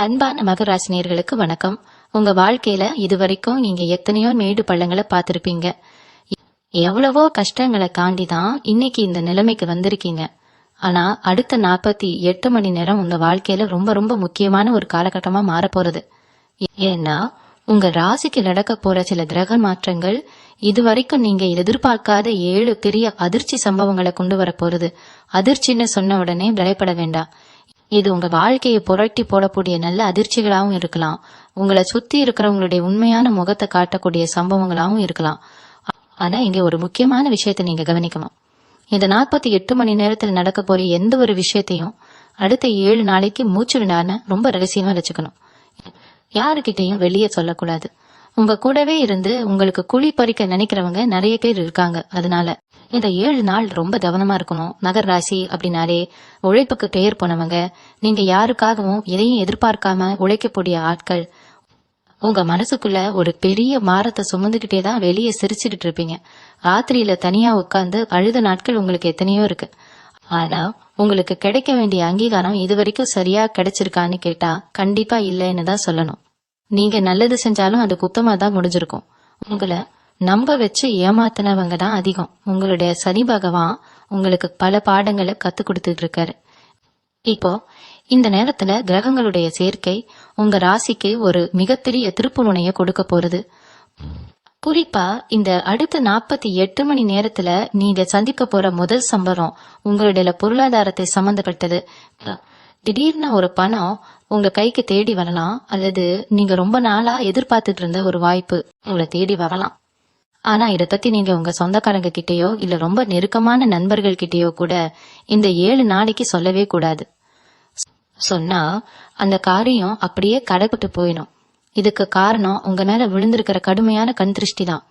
அன்பான மகராசினியர்களுக்கு வணக்கம். உங்க வாழ்க்கையில இதுவரைக்கும் நீங்க எத்தனையோ மேடு பள்ளங்களை பார்த்திருப்பீங்க. எவ்வளவோ கஷ்டங்களை தாண்டிதான் இன்னைக்கு இந்த நிலைமைக்கு வந்திருக்கீங்க. ஆனா அடுத்த 48 மணி நேரம் உங்க வாழ்க்கையில ரொம்ப ரொம்ப முக்கியமான ஒரு காலகட்டமா மாறப்போறது. ஏன்னா உங்க ராசிக்கு நடக்க போற சில கிரக மாற்றங்கள் இதுவரைக்கும் நீங்க எதிர்பார்க்காத 7 பெரிய அதிர்ச்சி சம்பவங்களை கொண்டு வர போறது. அதிர்ச்சின்னு சொன்ன உடனே பயப்பட வேண்டாம். இது உங்க வாழ்க்கையை புரட்டி போடக்கூடிய நல்ல அதிர்ச்சிகளாகவும் இருக்கலாம். உங்களை சுத்தி இருக்கிறவங்களுடைய உண்மையான முகத்தை காட்டக்கூடிய சம்பவங்களாகவும் இருக்கலாம். ஆனா இங்க ஒரு முக்கியமான விஷயத்தை நீங்க கவனிக்கணும். இந்த 48 மணி நேரத்தில் நடக்க போற எந்த ஒரு விஷயத்தையும் அடுத்த 7 நாளைக்கு மூச்சு விடாம ரொம்ப ரகசியமா வச்சுக்கணும். யாருக்கிட்டையும் வெளியே சொல்லக்கூடாது. உங்க கூடவே இருந்து உங்களுக்கு குழி பறிக்க நினைக்கிறவங்க நிறைய பேர் இருக்காங்க. அதனால இந்த 7 நாள் ரொம்ப கவனமா இருக்கணும். மகர் ராசி அப்படின்னாலே உழைப்புக்கு பெயர் போனவங்க. நீங்க யாருக்காகவும் எதையும் எதிர்பார்க்காம உழைக்கக்கூடிய ஆட்கள். உங்க மனசுக்குள்ள ஒரு பெரிய மாரத்தை சுமந்துகிட்டே தான் வெளியே சிரிச்சுக்கிட்டு இருப்பீங்க. ராத்திரியில தனியா உட்கார்ந்து அழுத நாட்கள் உங்களுக்கு எத்தனையோ இருக்கு. ஆனா உங்களுக்கு கிடைக்க வேண்டிய அங்கீகாரம் இதுவரைக்கும் சரியா கிடைச்சிருக்கான்னு கேட்டா கண்டிப்பா இல்லைன்னு தான் சொல்லணும். நீங்க நல்லது செஞ்சாலும் அது குத்தமா தான் முடிஞ்சிருக்கும். உங்களை நம்ப வச்சு ஏமாத்தினவங்க தான் அதிகம். உங்களுடைய சனி பகவான் உங்களுக்கு பல பாடங்களை கத்து கொடுத்துட்டு இருக்காரு. இப்போ இந்த நேரத்துல கிரகங்களுடைய சேர்க்கை உங்க ராசிக்கு ஒரு மிகப்பெரிய திருப்பு முனைய கொடுக்க போறது. குறிப்பா இந்த அடுத்த 48 மணி நேரத்துல நீங்க சந்திக்க போற முதல் சம்பவம் உங்களுடைய பொருளாதாரத்தை சம்பந்தப்பட்டது. திடீர்னு ஒரு பணம் உங்க கைக்கு தேடி வரலாம், அல்லது நீங்க ரொம்ப நாளா எதிர்பார்த்துட்டு இருந்த ஒரு வாய்ப்பு உங்களை தேடி வரலாம். ஆனா இத பத்தி நீங்க உங்க சொந்தக்காரங்க கிட்டயோ இல்ல ரொம்ப நெருக்கமான நண்பர்கள் கிட்டயோ கூட இந்த 7 நாளைக்கு சொல்லவே கூடாது. சொன்னா அந்த காரியம் அப்படியே கடைப்பட்டு போயிடும். இதுக்கு காரணம் உங்க மேல விழுந்திருக்கிற கடுமையான கண் திருஷ்டி தான்.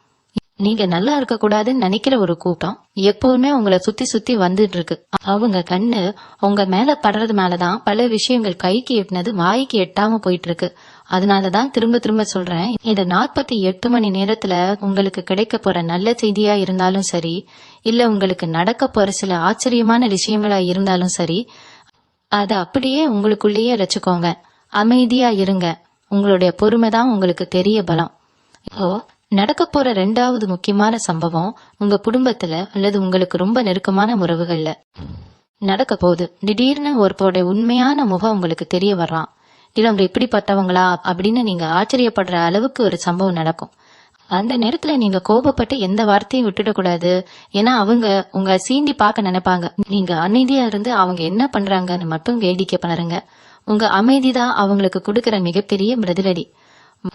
நீங்க நல்லா இருக்க கூடாதுன்னு நினைக்கிற ஒரு கூட்டம் எப்பவுமே உங்களை சுத்தி சுத்தி வந்துட்டு இருக்கு. அவங்க கண்ணு உங்க மேல படுறது மேலதான் பல விஷயங்கள் கைக்கு எட்டினது வாய்க்கு எட்டாம போயிட்டு இருக்கு. அதனாலதான் திரும்ப திரும்ப சொல்றேன், இந்த 48 மணி நேரத்துல உங்களுக்கு கிடைக்க போற நல்ல செய்தியா இருந்தாலும் சரி, இல்ல உங்களுக்கு நடக்க போற சில ஆச்சரியமான விஷயங்களா இருந்தாலும் சரி, அத அப்படியே உங்களுக்குள்ளேயே வச்சுக்கோங்க. அமைதியா இருங்க. உங்களுடைய பொறுமைதான் உங்களுக்கு தெரிய பலம். இப்போ நடக்க போற 2வது முக்கியமான சம்பவம் உங்க குடும்பத்துல அல்லது உங்களுக்கு ரொம்ப நெருக்கமான உறவுகள்ல நடக்க போகுது. திடீர்னு ஒருத்தருடைய உண்மையான முகம் உங்களுக்கு தெரிய வர்றான். இல்ல அவங்க இப்படிப்பட்டவங்களா அப்படின்னு நீங்க ஆச்சரியப்படுற அளவுக்கு ஒரு சம்பவம் நடக்கும். அந்த நேரத்துல நீங்க கோபப்பட்டு எந்த வார்த்தையும் விட்டுடக்கூடாது. ஏன்னா அவங்க உங்க சீண்டி பார்க்க நினைப்பாங்க. நீங்க அமைதியா இருந்து அவங்க என்ன பண்றாங்கன்னு மட்டும் வேடிக்கை பாருங்க. உங்க அமைதிதான் அவங்களுக்கு கொடுக்கற மிகப்பெரிய பதிலடி.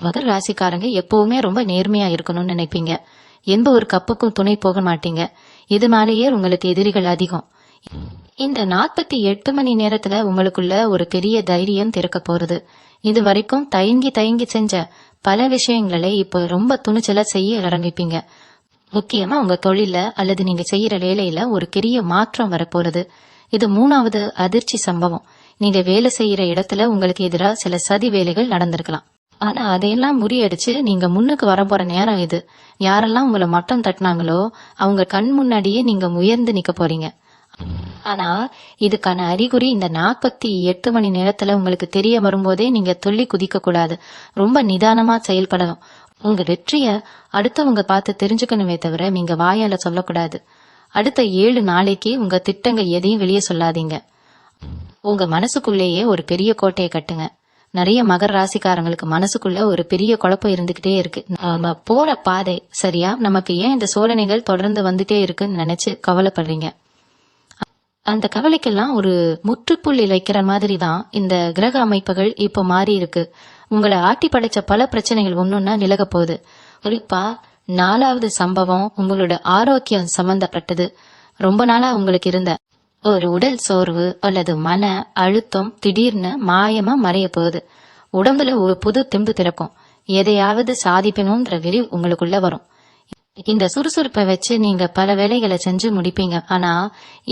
மகர ராசிக்காரங்க எப்பவுமே ரொம்ப நேர்மையா இருக்கணும்னு நினைப்பீங்க. எந்த ஒரு கப்புக்கும் துணை போக மாட்டீங்க. இது மேலேயே உங்களுக்கு எதிரிகள் அதிகம். இந்த 48 மணி நேரத்துல உங்களுக்குள்ள ஒரு பெரிய தைரியம் திறக்க போறது. இது வரைக்கும் தயங்கி செஞ்ச பல விஷயங்களை இப்போ ரொம்ப துணிச்சலா செய்ய ஆரம்பிப்பீங்க. முக்கியமா உங்க தொழில அல்லது நீங்க செய்யற வேலையில ஒரு பெரிய மாற்றம் வரப்போறது. இது 3வது அதிர்ச்சி சம்பவம். நீங்க வேலை செய்யற இடத்துல உங்களுக்கு எதிராக சில சதி வேலைகள் நடந்திருக்கலாம். ஆனா அதையெல்லாம் முறியடிச்சு நீங்க முன்னுக்கு வர போற நேரம் இது. யாரெல்லாம் உங்களை மட்டம் தட்டினாங்களோ அவங்க கண் முன்னாடியே நீங்க உயர்ந்து நிக்க போறீங்க. ஆனா இதுக்கான அறிகுறி இந்த 48 மணி நேரத்துல உங்களுக்கு தெரிய வரும்போதே நீங்க துள்ளி குதிக்க கூடாது. ரொம்ப நிதானமா செயல்படணும். உங்க வெற்றிய அடுத்தவங்க பார்த்து தெரிஞ்சுக்கணுமே தவிர நீங்க வாயால சொல்லக்கூடாது. அடுத்த 7 நாளைக்கு உங்க திட்டங்க எதையும் வெளியே சொல்லாதீங்க. உங்க மனசுக்குள்ளேயே ஒரு பெரிய கோட்டையை கட்டுங்க. நிறைய மகர ராசிக்காரங்களுக்கு மனசுக்குள்ள ஒரு பெரிய குழப்பம் இருந்துகிட்டே இருக்கு. நம்ம போற பாதை சரியா, நமக்கு ஏன் இந்த சோதனைகள் தொடர்ந்து வந்துட்டே இருக்குன்னு நினைச்சு கவலைப்படுறீங்க. அந்த கவலைக்கெல்லாம் ஒரு முற்றுப்புள்ளி வைக்கிற மாதிரி தான் இந்த கிரக அமைப்புகள் இப்போ மாறி இருக்கு. உங்களை ஆட்டி படைச்ச பல பிரச்சனைகள் ஒன்னொன்னா விலக போகுது. குறிப்பா 4வது சம்பவம் உங்களோட ஆரோக்கியம் சம்பந்தப்பட்டது. ரொம்ப நாளா உங்களுக்கு இருந்த ஒரு உடல் சோர்வு அல்லது மன அழுத்தம் திடீர்னு மாயமா மறைய போகுது. உடம்புல ஒரு புது தெம்பு திறக்கும். எதையாவது சாதிக்கணும்ன்ற வெறி உங்களுக்குள்ள வரும். இந்த சுறுசுறுப்பை வச்சு நீங்க பல வேலைகளை செஞ்சு முடிப்பீங்க. ஆனா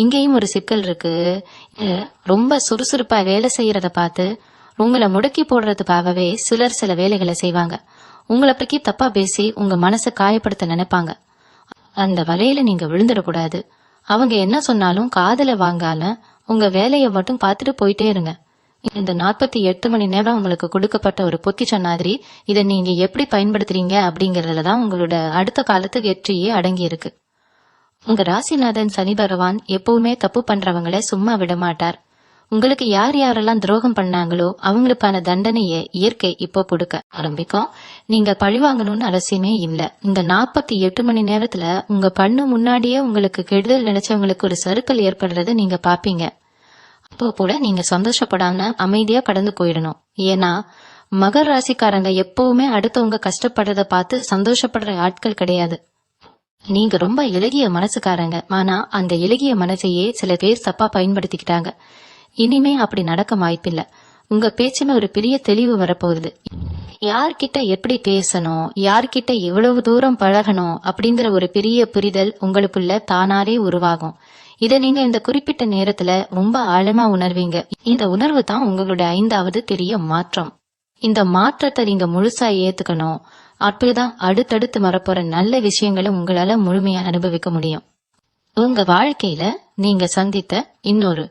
இங்கேயும் ஒரு சிக்கல் இருக்கு. ரொம்ப சுறுசுறுப்பா வேலை செய்யறத பார்த்து உங்களை முடக்கி போடுறதுக்காகவே சிலர் சில வேலைகளை செய்வாங்க. உங்களை பற்றி தப்பா பேசி உங்க மனசை காயப்படுத்த நினைப்பாங்க. அந்த வலையில நீங்க விழுந்துடக்கூடாது. அவங்க என்ன சொன்னாலும் காதல வாங்கால உங்க வேலையை மட்டும் பார்த்துட்டு போயிட்டே இருங்க. இந்த 48 மணி நேரம் உங்களுக்கு கொடுக்கப்பட்ட ஒரு பொக்கிஷம் மாதிரி, இதை நீங்க எப்படி பயன்படுத்துறீங்க அப்படிங்கறதுல தான் உங்களோட அடுத்த காலத்து வெற்றியே அடங்கி இருக்கு. உங்க ராசிநாதன் சனி பகவான் எப்பவுமே தப்பு பண்றவங்கள சும்மா விட மாட்டார். உங்களுக்கு யார் யாரெல்லாம் துரோகம் பண்ணாங்களோ அவங்களுக்கான தண்டனையை இயற்கை இப்போ கொடுக்க ஆரம்பிக்கும். நீங்க பழிவாங்கணும்னு அவசியமே இல்ல. இந்த 48 மணி நேரத்துல உங்க கண்ணு முன்னாடியே உங்களுக்கு கெடுதல் நினைச்சவங்களுக்கு ஒரு சறுக்கல் ஏற்படுறத நீங்க பாப்பீங்க. அப்போ கூட நீங்க சந்தோஷப்படாம அமைதியா கடந்து போயிடணும். ஏன்னா மகர ராசிக்காரங்க எப்பவுமே அடுத்தவங்க கஷ்டப்படுறத பார்த்து சந்தோஷப்படுற ஆட்கள் கிடையாது. நீங்க ரொம்ப இலகிய மனசுக்காரங்க. ஆனா அந்த இலகிய மனசையே சில பேர் தப்பா பயன்படுத்திக்கிட்டாங்க. இனிமே அப்படி நடக்க வாய்ப்பில்லை. உங்க பேச்சுன்னு ஒரு பெரிய தெளிவு வரப்போகுது. யார்கிட்ட எப்படி பேசணும், யார்கிட்ட எவ்வளவு தூரம் பழகணும் அப்படிங்கிற ஒரு பெரிய புரிதல் உங்களுக்குள்ள தானாரே உருவாகும். இத நீங்க இந்த குறிப்பிட்ட நேரத்துல ரொம்ப ஆழமா உணர்வீங்க. இந்த உணர்வு தான் உங்களோட 5வது பெரிய மாற்றம். இந்த மாற்றத்தை நீங்க முழுசா ஏத்துக்கணும். அப்பதான் அடுத்தடுத்து வரப்போற நல்ல விஷயங்களை உங்களால முழுமையா அனுபவிக்க முடியும். உங்க வாழ்க்கையில நீங்க சந்தித்த இன்னொரு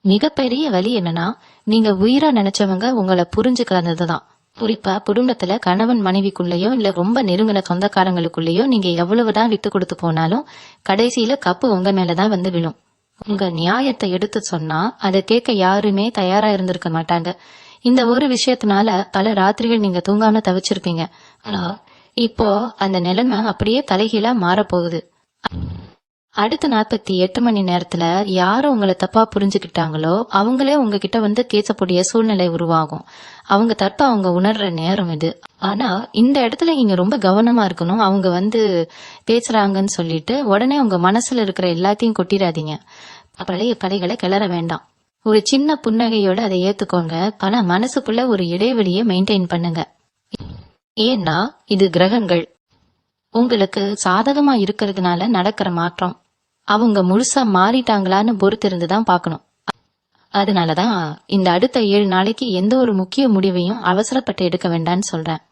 மிகப்பெரிய வழி என்னன்னா, நீங்க உயிரா நினைச்சவங்க உங்களை புரிஞ்சுக்கிறதுதான். குறிப்பா குடும்பத்துல கணவன் மனைவிக்குள்ளேயோ இல்ல ரொம்ப நெருங்கின சொந்தக்காரங்களுக்குள்ளேயோ நீங்க எவ்வளவுதான் விட்டு கொடுத்து போனாலும் கடைசியில கப்பு உங்க மேலதான் வந்து விழும். உங்க நியாயத்தை எடுத்து சொன்னா அதை கேட்க யாருமே தயாரா இருந்திருக்க மாட்டாங்க. இந்த ஒரு விஷயத்தினால பல ராத்திரிகள் நீங்க தூங்காம தவிச்சிருப்பீங்க. ஆனா இப்போ அந்த நிலைமை அப்படியே தலைகீழா மாறப்போகுது. அடுத்த 48 மணி நேரத்துல யாரும் உங்களை தப்பா புரிஞ்சுக்கிட்டாங்களோ அவங்களே உங்ககிட்ட வந்து கேட்கக்கூடிய சூழ்நிலை உருவாகும். அவங்க தப்பா அவங்க உணர்ற நேரம் இது. ஆனா இந்த இடத்துல நீங்க ரொம்ப கவனமா இருக்கணும். அவங்க வந்து பேசுறாங்கன்னு சொல்லிட்டு உடனே உங்க மனசுல இருக்கிற எல்லாத்தையும் கொட்டிடாதீங்க. பழைய படைகளை கிளற வேண்டாம். ஒரு சின்ன புன்னகையோட அதை ஏத்துக்கோங்க. ஆனா மனசுக்குள்ள ஒரு இடைவெளியை மெயின்டைன் பண்ணுங்க. ஏன்னா இது கிரகங்கள் உங்களுக்கு சாதகமா இருக்கிறதுனால நடக்கிற மாற்றம். அவங்க முழுசா மாறிட்டாங்களான்னு பொறுத்திருந்துதான் பாக்கணும். அதனாலதான் இந்த அடுத்த 7 நாளைக்கு எந்த ஒரு முக்கிய முடிவையும் அவசரப்பட்டு எடுக்க வேண்டாம்னு சொல்றேன்.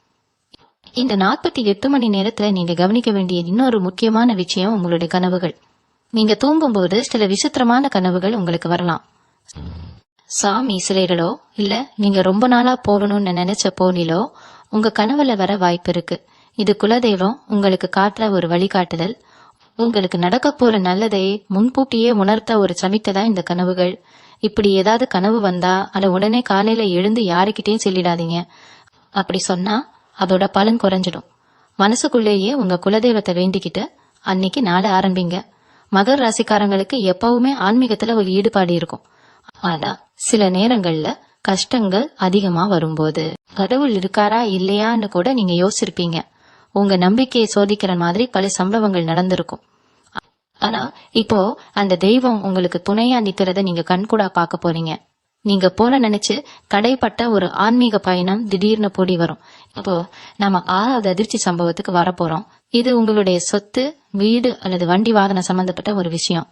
இந்த 48 மணி நேரத்துல நீங்க கவனிக்க வேண்டிய இன்னொரு முக்கியமான விஷயம் உங்களுடைய கனவுகள். நீங்க தூங்கும்போது சில விசித்திரமான கனவுகள் உங்களுக்கு வரலாம். சாமி சிலைகளோ இல்ல நீங்க ரொம்ப நாளா போகணும்னு நினைச்ச போனிலோ உங்க கனவுல வர வாய்ப்பு இருக்கு. இது குலதெய்வம் உங்களுக்கு காட்டுற ஒரு வழிகாட்டுதல். உங்களுக்கு நடக்க போற நல்லதை முன்கூட்டியே உணர்த்த ஒரு சமிக்கை தான் இந்த கனவுகள். இப்படி ஏதாவது கனவு வந்தா அதை உடனே காலையில எழுந்து யாருக்கிட்டையும் சொல்லிடாதீங்க. அப்படி சொன்னா அதோட பலன் குறைஞ்சிடும். மனசுக்குள்ளேயே உங்க குலதெய்வத்தை வேண்டிக்கிட்டு அன்னைக்கு நாள ஆரம்பிங்க. மகர ராசிக்காரங்களுக்கு எப்பவுமே ஆன்மீகத்துல ஒரு ஈடுபாடு இருக்கும். ஆனா சில நேரங்கள்ல கஷ்டங்கள் அதிகமா வரும்போது கடவுள் இருக்காரா இல்லையான்னு கூட நீங்க யோசிச்சிருப்பீங்க. உங்க நம்பிக்கையை சோதிக்கிற மாதிரி பல சம்பவங்கள் நடந்திருக்கும். ஆனா இப்போ அந்த தெய்வம் உங்களுக்கு துணையா நிக்கிறத நீங்க கண்கூடா பார்க்க போறீங்க. நீங்க போல நினைச்சு தடைப்பட்ட ஒரு ஆன்மீக பயணம் திடீர்னு போடி வரும். இப்போ நம்ம 6வது அதிர்ச்சி சம்பவத்துக்கு வரப்போறோம். இது உங்களுடைய சொத்து, வீடு அல்லது வண்டி வாகனம் சம்பந்தப்பட்ட ஒரு விஷயம்.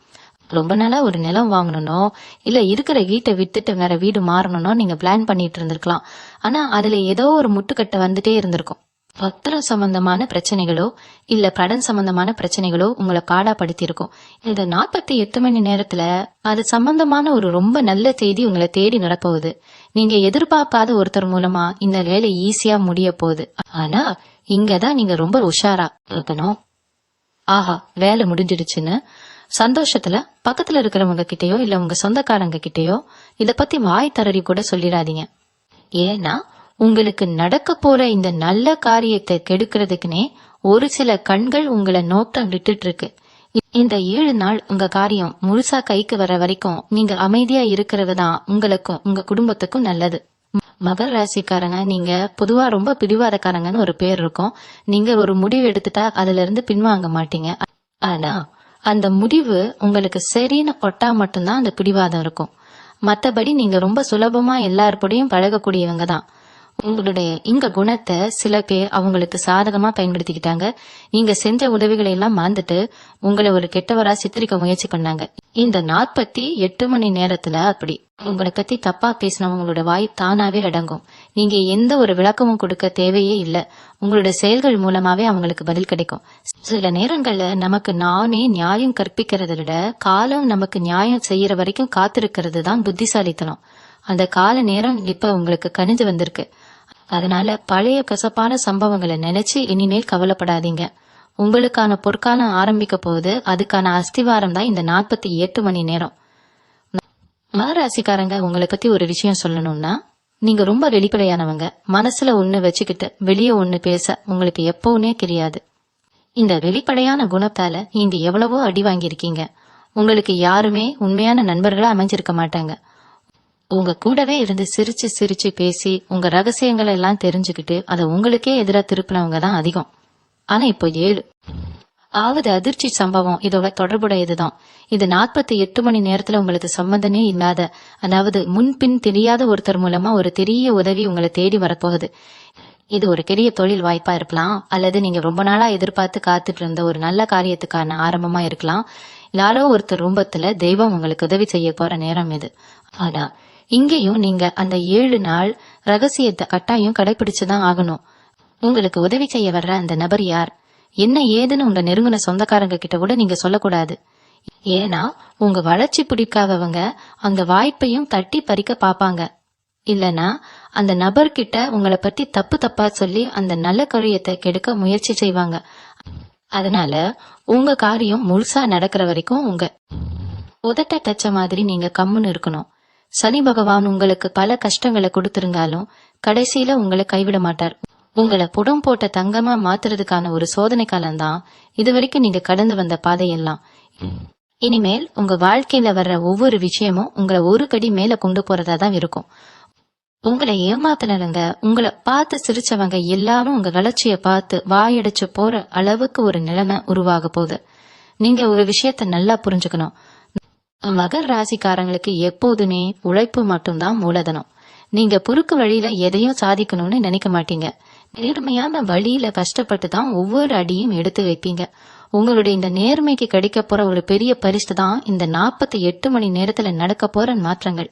ரொம்ப நாளா ஒரு நிலம் வாங்கணும்னோ இல்ல இருக்கிற வீட்டை வித்துட்டு வேற வீடு மாறணும்னோ நீங்க பிளான் பண்ணிட்டு இருந்திருக்கலாம். ஆனா அதுல ஏதோ ஒரு முட்டுக்கட்டை வந்துட்டே இருந்திருக்கும். பத்திரம் சம்பந்தமான பிரச்சனைகளோ இல்ல கடன் சம்பந்தமான பிரச்சனைகளோ உங்களை பாடாப்படுத்தி இருக்கும். இந்த 48 மணி நேரத்துல அது சம்பந்தமான ஒரு ரொம்ப நல்ல செய்தி உங்களை தேடி நடப்போகுது. நீங்க எதிர்பார்க்காத ஒருத்தர் மூலமா இந்த வேலை ஈஸியா முடிய போகுது. ஆனா இங்கதான் நீங்க ரொம்ப உஷாரா இருக்கணும். ஆஹா வேலை முடிஞ்சிடுச்சுன்னு சந்தோஷத்துல பக்கத்துல இருக்கிறவங்க கிட்டயோ இல்ல உங்க சொந்தக்காரங்க கிட்டயோ இத பத்தி வாய் தரறி கூட சொல்லிடாதீங்க. ஏன்னா உங்களுக்கு நடக்க போற இந்த நல்ல காரியத்தை கெடுக்கிறதுக்குனே ஒரு சில கண்கள் உங்களை நோட்டம் விட்டுட்டு இருக்கு. இந்த 7 நாள் உங்க காரியம் முழுசா கைக்கு வர வரைக்கும் நீங்க அமைதியா இருக்கிறது தான் உங்களுக்கும் உங்க குடும்பத்துக்கும் நல்லது. மகர ராசிக்காரங்க நீங்க பொதுவா ரொம்ப பிடிவாதக்காரங்கன்னு ஒரு பேர் இருக்கும். நீங்க ஒரு முடிவு எடுத்துட்டா அதுல இருந்து பின்வாங்க மாட்டீங்க. ஆனா அந்த முடிவு உங்களுக்கு சரின்னு பட்டா மட்டும்தான் அந்த பிடிவாதம் இருக்கும். மத்தபடி நீங்க ரொம்ப சுலபமா எல்லாருக்கூடையும் பழகக்கூடியவங்க தான். உங்களுடைய இங்க குணத்தை சில பேர் அவங்களுக்கு சாதகமா பயன்படுத்திக்கிட்டாங்க. நீங்க செஞ்ச உதவிகளை எல்லாம் மறந்துட்டு உங்களை ஒரு கெட்டவரா சித்தரிக்க முயற்சி பண்ணாங்க. இந்த 48 மணி நேரத்துல அப்படி உங்களை பத்தி தப்பா பேசினவங்களோட வாய் தானாவே அடங்கும். நீங்க எந்த ஒரு விளக்கமும் கொடுக்க தேவையே இல்லை. உங்களோட செயல்கள் மூலமாவே அவங்களுக்கு பதில் கிடைக்கும். சில நேரங்கள்ல நமக்கு நானே நியாயம் கற்பிக்கிறத விட காலம் நமக்கு நியாயம் செய்யற வரைக்கும் காத்திருக்கிறது தான் புத்திசாலித்தனம். அந்த கால நேரம் இப்ப உங்களுக்கு கனிஞ்சு வந்திருக்கு. அதனால பழைய கசப்பான சம்பவங்களை நினைச்சு இனிமேல் கவலைப்படாதீங்க. உங்களுக்கான பொற்காலம் ஆரம்பிக்க போது அதுக்கான அஸ்திவாரம் தான் இந்த 48 மணி நேரம். மகராசிக்காரங்க, உங்களை பத்தி ஒரு விஷயம் சொல்லணும்னா, நீங்க ரொம்ப வெளிப்படையானவங்க. மனசுல ஒண்ணு வச்சுக்கிட்டு வெளியே ஒண்ணு பேச உங்களுக்கு எப்பவுமே தெரியாது. இந்த வெளிப்படையான குணத்தால நீங்க எவ்வளவோ அடி வாங்கியிருக்கீங்க. உங்களுக்கு யாருமே உண்மையான நண்பர்களா அமைஞ்சிருக்க மாட்டாங்க. உங்க கூடவே இருந்து சிரிச்சு சிரிச்சு பேசி உங்க ரகசியங்களை எல்லாம் தெரிஞ்சுக்கிட்டு அதை உங்களுக்கே எதிரா திருப்பினவங்க தான் அதிகம். ஆனா இப்போ 7 ஆவது அதிர்ச்சி சம்பவம் இதோட தொடர்புடையதுதான். இது 48 மணி நேரத்துல உங்களுக்கு சம்பந்தமே இல்லாத, அதாவது முன்பின் தெரியாத ஒருத்தர் மூலமா ஒரு பெரிய உதவி உங்களை தேடி வரப்போகுது. இது ஒரு பெரிய தொழில் வாய்ப்பா இருக்கலாம், அல்லது நீங்க ரொம்ப நாளா எதிர்பார்த்து காத்துட்டு இருந்த ஒரு நல்ல காரியத்துக்கான ஆரம்பமா இருக்கலாம். யாரோ ஒருத்தர் ரூபத்துல தெய்வம் உங்களுக்கு உதவி செய்ய போற நேரம் இது. ஆனா இங்கேயும் நீங்க அந்த 7 நாள் ரகசியத்தை கட்டாயம் கடைபிடிச்சுதான் ஆகணும். உங்களுக்கு உதவி செய்ய வர்ற அந்த நபர் யார், என்ன ஏதுன்னு உங்க நெருங்கின சொந்தக்காரங்க கிட்ட கூட நீங்க சொல்லக்கூடாது. ஏன்னா உங்க வளர்ச்சி பிடிக்காதவங்க அந்த வாய்ப்பையும் தட்டி பறிக்க பாப்பாங்க. இல்லனா அந்த நபர்கிட்ட உங்களை பத்தி தப்பு தப்பா சொல்லி அந்த நல்ல காரியத்தை கெடுக்க முயற்சி செய்வாங்க. அதனால உங்க காரியம் முழுசா நடக்கிற வரைக்கும் உங்க உதட்ட தச்ச மாதிரி நீங்க கம்முன்னு இருக்கணும். சனி பகவான் உங்களுக்கு பல கஷ்டங்களை கொடுத்திருந்தாலும் கடைசியில உங்களை கைவிட மாட்டார். உங்களை புடம் போட்ட தங்கமா மாத்துறதுக்கான ஒரு சோதனை காலம்தான் இது வரைக்கும் நீங்க கடந்து வந்த பாதையெல்லாம். இனிமேல் உங்க வாழ்க்கையில வர்ற ஒவ்வொரு விஷயமும் உங்களை ஒரு கடி மேல கொண்டு போறதா தான் இருக்கும். உங்களை ஏமாத்தினவங்க, உங்களை பார்த்து சிரிச்சவங்க எல்லாரும் உங்க வளர்ச்சியை பார்த்து வாயடைச்சு போற அளவுக்கு ஒரு நிலைமை உருவாக போகுது. நீங்க ஒரு விஷயத்த நல்லா புரிஞ்சுக்கணும். மகர் ராசிக்காரங்களுக்கு எப்போதுமே உழைப்பு மட்டும்தான் மூலதனம். நீங்க குறுக்கு வழியில எதையும் சாதிக்கணும்னு நினைக்க மாட்டீங்க. நேர்மையான வழியில கஷ்டப்பட்டு தான் ஒவ்வொரு அடியும் எடுத்து வைப்பீங்க. உங்களுடைய இந்த நேர்மைக்கு கிடைக்க போற ஒரு பெரிய பரிசு தான் இந்த 48 மணி நேரத்துல நடக்க போற மாற்றங்கள்.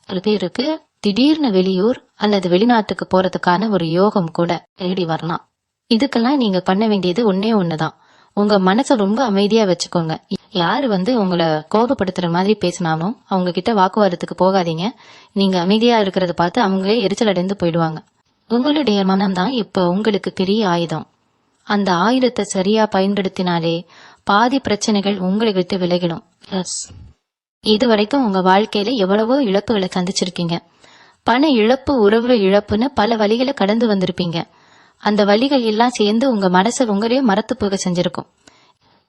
ஒரு பேருக்கு திடீர்னு வெளியூர் அல்லது வெளிநாட்டுக்கு போறதுக்கான ஒரு யோகம் கூட தேடி வரலாம். இதுக்கெல்லாம் நீங்க பண்ண வேண்டியது ஒன்னே ஒண்ணுதான். உங்க மனசை ரொம்ப அமைதியா வச்சுக்கோங்க. யாரு உங்களை கோபப்படுத்துற மாதிரி பேசினாலும் அவங்க கிட்ட வாக்குவாதத்துக்கு போகாதீங்க. நீங்க அமைதியா இருக்கிறத பார்த்து அவங்களே எரிச்சல் அடைந்து போயிடுவாங்க. உங்களுடைய மனம்தான் இப்ப உங்களுக்கு பெரிய ஆயுதம். அந்த ஆயுதத்தை சரியா பயன்படுத்தினாலே பாதி பிரச்சனைகள் உங்களை விட்டு விலகிடும். இது வரைக்கும் உங்க வாழ்க்கையில எவ்வளவோ இழப்புகளை சந்திச்சிருக்கீங்க. பண இழப்பு, உறவு இழப்புன்னு பல வழிகளை கடந்து வந்திருப்பீங்க. அந்த வழிகள் எல்லாம் சேர்ந்து உங்க மனசை உங்களே மறத்து போக செஞ்சிருக்கும்.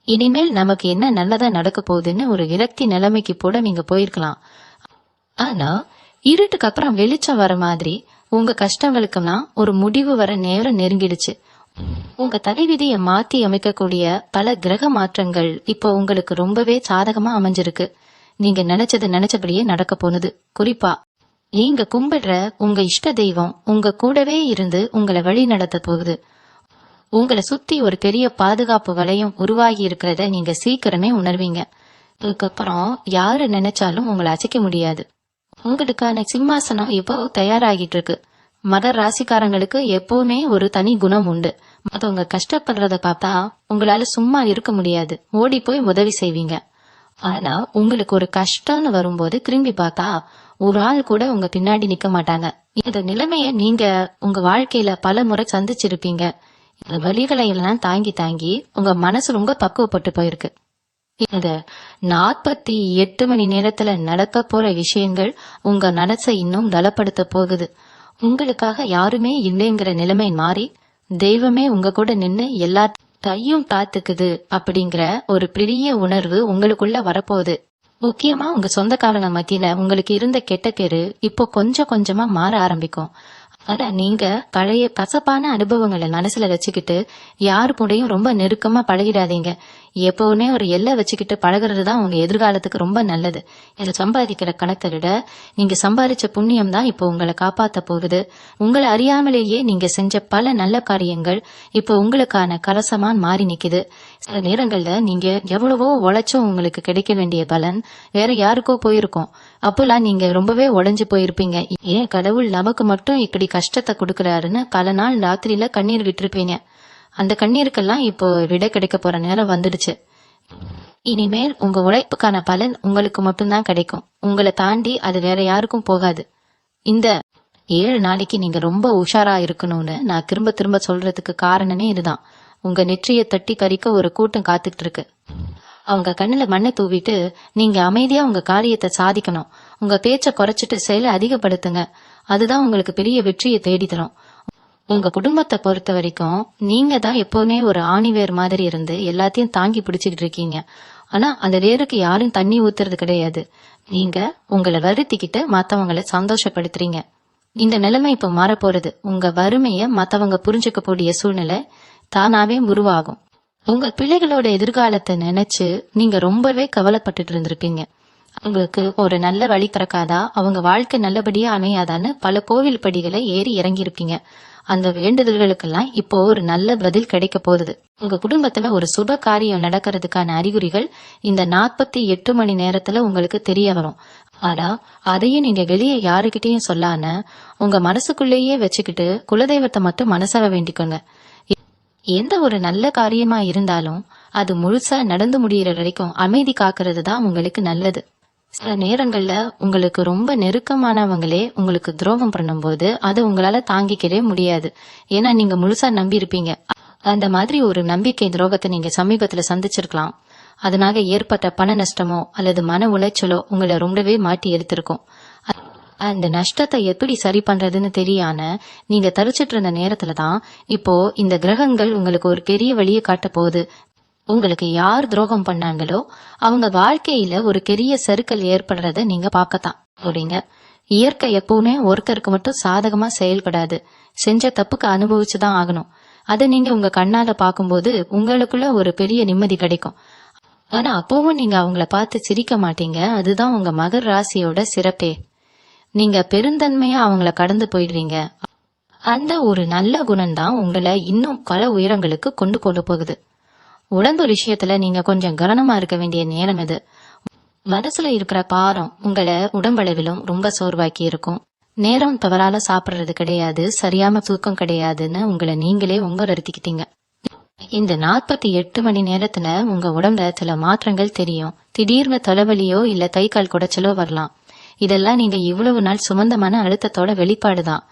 இனிமேல் நமக்கு என்ன நல்லதா நடக்க போகுதுன்னு ஒரு விரக்தி நிலைமைக்கு கூட நீங்க போயிருக்கலாம். ஆனா இருட்டுக்கு அப்புறம் வெளிச்சம் வர மாதிரி உங்க கஷ்டங்களுக்கெல்லாம் ஒரு முடிவு வர நேரம் நெருங்கிடுச்சு. உங்க தலைவிதியை மாத்தி அமைக்கக்கூடிய பல கிரக மாற்றங்கள் இப்போ உங்களுக்கு ரொம்பவே சாதகமா அமைஞ்சிருக்கு. நீங்க நினைச்சபடியே நடக்க போனது. குறிப்பா நீங்க கும்பிடுற உங்க இஷ்ட தெய்வம் உங்க கூடவே இருந்து உங்களை வழி நடத்த போகுது. உங்களை சுத்தி ஒரு பெரிய பாதுகாப்பு வளையம் உருவாகி இருக்கிறத நீங்க சீக்கிரமே உணர்வீங்க. அதுக்கப்புறம் யாரு நினைச்சாலும் உங்களை அசைக்க முடியாது. உங்களுக்கான சிம்மாசனம் இப்போ தயாராகிட்டு இருக்கு. மகர் ராசிக்காரங்களுக்கு எப்பவுமே ஒரு தனி குணம் உண்டு. மத்தவங்க கஷ்டப்படுறத பார்த்தா உங்களால சும்மா இருக்க முடியாது, ஓடி போய் உதவி செய்வீங்க. ஆனா உங்களுக்கு ஒரு கஷ்டம்னு வரும்போது திரும்பி பார்த்தா ஒரு ஆள் கூட உங்க பின்னாடி நிக்க மாட்டாங்க. இந்த நிலைமைய நீங்க உங்க வாழ்க்கையில பல முறை சந்திச்சிருப்பீங்க. இந்த வலிகளை எல்லாம் தாங்கி தாங்கி உங்க மனசு ரொம்ப பக்குவப்பட்டு போயிருக்கு. இந்த 48 மணி நேரத்துல நடக்க போற விஷயங்கள் உங்க மனசை இன்னும் பலப்படுத்த போகுது. உங்களுக்காக யாருமே இல்லைங்கிற நிலைமை மாறி தெய்வமே உங்க கூட நின்னு எல்லாத்தையும் காத்துக்குது அப்படிங்கிற ஒரு பெரிய உணர்வு உங்களுக்குள்ள வரப்போகுது. முக்கியமா உங்க சொந்தக்காரங்க மத்தியில உங்களுக்கு இருந்த கெட்ட பேரு இப்போ கொஞ்சம் கொஞ்சமா மாற ஆரம்பிக்கும். ஆனா நீங்க பழைய கசப்பான அனுபவங்களை மனசுல வச்சுக்கிட்டு யாரு கூடயும் ரொம்ப நெருக்கமா பழகிடாதீங்க. எப்பவுமே ஒரு எல்லை வச்சுக்கிட்டு பழகிறதுதான் உங்க எதிர்காலத்துக்கு ரொம்ப நல்லது. இதை சம்பாதிக்கிற கணக்கை விட நீங்க சம்பாதிச்ச புண்ணியம் தான் இப்போ உங்களை காப்பாத்த போகுது. உங்களை அறியாமலேயே நீங்க செஞ்ச பல நல்ல காரியங்கள் இப்போ உங்களுக்கான கரசமான் மாறி நிக்குது. சில நேரங்கள்ல நீங்க எவ்வளவோ உழைச்சும் உங்களுக்கு கிடைக்க வேண்டிய பலன் வேற யாருக்கோ போயிருக்கும். அப்பெல்லாம் நீங்க ரொம்பவே உடைஞ்சு போயிருப்பீங்க. ஏன் கடவுள் நமக்கு மட்டும் இப்படி கஷ்டத்தை கொடுக்கறாருன்னு பல நாள் ராத்திரியில கண்ணீர் விட்டுருப்பீங்க. அந்த கண்ணீருக்கெல்லாம் இப்போ விடை கிடைக்க போற நேரம் வந்துடுச்சு. இனிமேல் உங்க உழைப்புக்கான பலன் உங்களுக்கு மட்டும்தான் கிடைக்கும். உங்களை தாண்டி அது வேற யாருக்கும் போகாது. இந்த 7 நாளைக்கு நீங்க ரொம்ப உஷாரா இருக்கணும்னு நான் திரும்ப திரும்ப சொல்றதுக்கு காரணமே இதுதான். உங்க நெற்றிய தட்டி பறிக்க ஒரு கூட்டம் காத்துக்கிட்டு இருக்கு. அவங்க கண்ணுல மண்ணை தூவிட்டு நீங்க அமைதியா உங்க காரியத்தை சாதிக்கணும். உங்க பேச்ச குறைச்சிட்டு செயலை அதிகப்படுத்துங்க. அதுதான் உங்களுக்கு பெரிய வெற்றியை தேடி தரும். உங்க குடும்பத்தை பொறுத்த வரைக்கும் நீங்க தான் எப்பவுமே ஒரு ஆணிவேர் மாதிரி இருந்து எல்லாத்தையும் தாங்கி பிடிச்சுக்கிட்டு இருக்கீங்க. ஆனா அந்த வேருக்கு யாரும் தண்ணி ஊத்துறது கிடையாது. நீங்க உங்களை வருத்திக்கிட்டு மத்தவங்களை சந்தோஷப்படுத்துறீங்க. இந்த நிலைமை இப்ப மாறப்போறது. உங்க வறுமைய மத்தவங்க புரிஞ்சுக்கக்கூடிய சூழ்நிலை தானாவே உருவாகும். உங்க பிள்ளைகளோட எதிர்காலத்தை நினைச்சு நீங்க ரொம்பவே கவலைப்பட்டுட்டு இருந்திருப்பீங்க. உங்களுக்கு ஒரு நல்ல வழி பிறக்காதா, அவங்க வாழ்க்கை நல்லபடியா அமையாதான்னு பல கோவில் படிகளை ஏறி இறங்கி இருப்பீங்க. அந்த வேண்டுதல்களுக்கெல்லாம் இப்போ ஒரு நல்ல பதில் கிடைக்க போகுது. உங்க குடும்பத்துல ஒரு சுப காரியம் நடக்கிறதுக்கான அறிகுறிகள் இந்த 48 மணி நேரத்துல உங்களுக்கு தெரிய வரும். ஆனா அதையும் நீங்க வெளியே யாருக்கிட்டையும் சொல்லாம உங்க மனசுக்குள்ளேயே வச்சுக்கிட்டு குலதெய்வத்தை மட்டும் மனசார வேண்டிக்கோங்க. எந்த ஒரு நல்ல காரியமா இருந்தாலும் அது முழுசா நடந்து முடியற வரைக்கும் அமைதி காக்கிறது தான் உங்களுக்கு நல்லது. சில நேரங்கள்ல உங்களுக்கு ரொம்ப நெருக்கமானவங்களே உங்களுக்கு துரோகம் பண்ணும்போது அதை உங்களால தாங்கிக்கவே முடியாது. ஏன்னா நீங்க முழுசா நம்பி இருப்பீங்க. அந்த மாதிரி ஒரு நம்பிக்கை துரோகத்தை நீங்க சமீபத்துல சந்திச்சிருக்கலாம். அதனால ஏற்பட்ட பண நஷ்டமோ அல்லது மன உளைச்சலோ உங்களை ரொம்பவே மாட்டி எடுத்திருக்கும். அந்த நஷ்டத்தை எப்படி சரி பண்றதுன்னு தெரியாம நீங்க தரிச்சிட்டு இருந்த நேரத்துலதான் இப்போ இந்த கிரகங்கள் உங்களுக்கு ஒரு பெரிய வழியை காட்ட போகுது. உங்களுக்கு யார் துரோகம் பண்ணாங்களோ அவங்க வாழ்க்கையில ஒரு பெரிய சறுக்கல் ஏற்படுறத நீங்க பார்க்கத்தான் போறீங்க. இயற்கை எப்பவுமே ஒருத்தருக்கு மட்டும் சாதகமா செயல்படாது. செஞ்ச தப்புக்கு அனுபவிச்சுதான் ஆகணும். அதை நீங்க உங்க கண்ணால பாக்கும்போது உங்களுக்குள்ள ஒரு பெரிய நிம்மதி கிடைக்கும். ஆனா அப்பவும் நீங்க அவங்கள பார்த்து சிரிக்க மாட்டீங்க. அதுதான் உங்க மகர் ராசியோட சிறப்பே. நீங்க பெருந்தன்மையா அவங்கள கடந்து போயிடுறீங்க. அந்த ஒரு நல்ல குணம் தான் உங்களை இன்னும் பல உயரங்களுக்கு கொண்டு போகுது. உடம்பு விஷயத்துல நீங்க கொஞ்சம் கவனமா இருக்க வேண்டிய நேரம் இது. மனசுல இருக்கிற பாரம் உங்களை உடம்பளவிலும் ரொம்ப சோர்வாக்கி இருக்கும். நேரம் தவறால சாப்பிடுறது கிடையாது, சரியான தூக்கம் கிடையாதுன்னு உங்களை நீங்களே வருத்திக்கிட்டீங்க. இந்த 48 மணி நேரத்துல உங்க உடம்புல சில மாற்றங்கள் தெரியும். திடீர்னு தலைவலியோ இல்ல கை கால் குடைச்சலோ வரலாம். இதெல்லாம் நீங்க இவ்வளவு நாள் சுமந்த மன அழுத்தத்தோட வெளிப்பாடுதான்.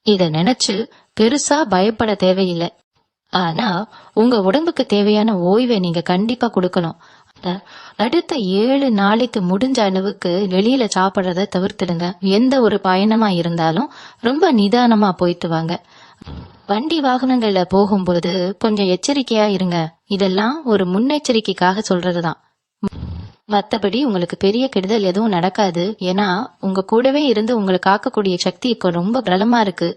இத நினைச்சு பெருசா பயப்பட தேவையில்லை. ஆனா உங்க உடம்புக்கு தேவையான ஓய்வை நீங்க கண்டிப்பா கொடுக்கணும். அடுத்த 7 நாளைக்கு முடிஞ்ச அளவுக்கு வெளியில சாப்பிடுறத தவிர்த்துடுங்க. எந்த ஒரு பயணமா இருந்தாலும் ரொம்ப நிதானமா போயிட்டு வாங்க. வண்டி வாகனங்கள்ல போகும்போது கொஞ்சம் எச்சரிக்கையா இருங்க. இதெல்லாம் ஒரு முன்னெச்சரிக்கைக்காக சொல்றதுதான். மத்தபடி உங்களுக்கு பெரிய கெடுதல் எதுவும் நடக்காது. ஏன்னா உங்க கூடவே இருந்து உங்களை காக்கக்கூடிய சக்தி இப்ப ரொம்ப பலமா இருக்கு.